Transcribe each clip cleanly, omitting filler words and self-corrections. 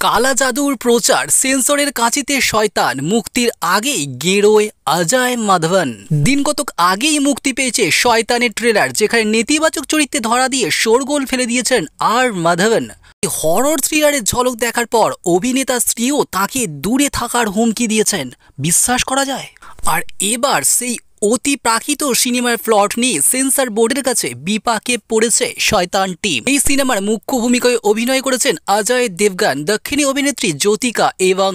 কালা জাদুর প্রচার, সেন্সরের কাঁচিতে শয়তান, মুক্তির আগেই গেরোয় অজয় মাধবন। দিন কতক আগেই মুক্তি পেয়েছে শয়তানের ট্রেলার, যেখানে নেতিবাচক চরিত্রে ধরা দিয়ে শোরগোল ফেলে দিয়েছেন আর মাধবন। হরর থ্রিলারের ঝলক দেখার পর অভিনেতার স্ত্রীও তাকে দূরে থাকার হুমকি দিয়েছেন। বিশ্বাস করা যায়? আর এবার সেই অতি প্রাকৃত সিনেমার প্লট নিয়ে সেন্সর বোর্ডের কাছে বিপাকে পড়েছে শয়তান টিম। এই সিনেমার মুখ্য ভূমিকায় অভিনয় করেছেন অজয় দেবগন, দক্ষিণী অভিনেত্রী জ্যোতিকা এবং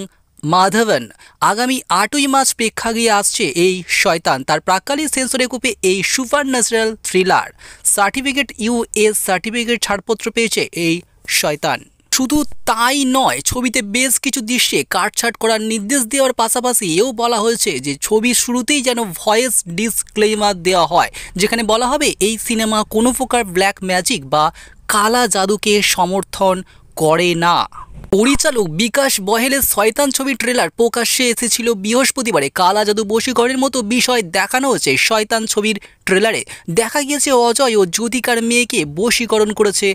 মাধবন। আগামী 8ই মার্চ প্রেক্ষাগৃহে আসছে এই শয়তান। তার প্রাক্কালীন সেন্সরে কোপে এই super natural thriller certificate US certificate ছাড়পত্র পেয়েছে এই শয়তান। শুধু তাই নয়, ছবিতে বেশ কিছু দৃশ্যে কাটছাট করার নির্দেশ দেওয়ার পাশাপাশি এও বলা হয়েছে যে ছবির শুরুতেই যেন ভয়েস ডিসক্লেমার দেওয়া হয়, যেখানে বলা হবে এই সিনেমা কোনো প্রকার ব্ল্যাক ম্যাজিক বা কালা জাদুকে সমর্থন করে না। পরিচালক বিকাশ বহেলের শয়তান ছবির ট্রেলার প্রকাশ্যে এসেছিল বৃহস্পতিবারে। কালা জাদু বশীকরণের মতো বিষয় দেখানো হয়েছে শয়তান ছবির ট্রেলারে। দেখা গিয়েছে অজয় ও জ্যোতিকার মেয়েকে বশীকরণ করেছে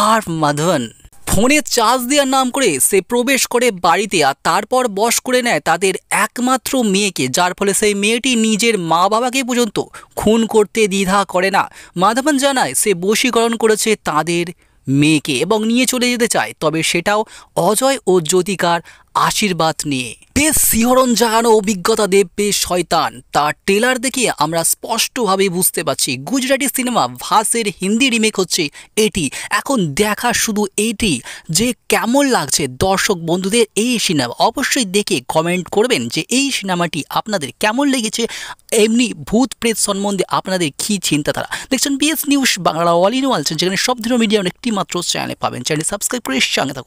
আর মাধবন। ফোনে চার্জ দেওয়ার নাম করে সে প্রবেশ করে বাড়িতে, আর তারপর বশ করে নেয় তাদের একমাত্র মেয়েকে, যার ফলে সেই মেয়েটি নিজের মা বাবাকে পর্যন্ত খুন করতে দ্বিধা করে না। মাধবন জানায় সে বশীকরণ করেছে তাদের মেয়েকে এবং নিয়ে চলে যেতে চায়, তবে সেটাও অজয় ও জ্যোতিকার আশীর্বাদ নিয়ে। বেশ শিহরণ জাগানো অভিজ্ঞতা দেবে শয়তান। তার ট্রেলার দেখে আমরা স্পষ্টভাবে বুঝতে পারছি গুজরাটি সিনেমা ভাসের হিন্দি রিমেক হচ্ছে এটি। এখন দেখা শুধু এটি যে কেমন লাগছে দর্শক বন্ধুদের এই সিনেমা। অবশ্যই দেখে কমেন্ট করবেন যে এই সিনেমাটি আপনাদের কেমন লেগেছে, এমনি ভূত প্রেত সম্বন্ধে আপনাদের কী চিন্তাধারা। দেখছেন BS news Bangla all in all, যেখানে সব ধরনের মিডিয়ার একটি মাত্র চ্যানেলে পাবেন। চ্যানেল সাবস্ক্রাইব করে সঙ্গে থাকুন।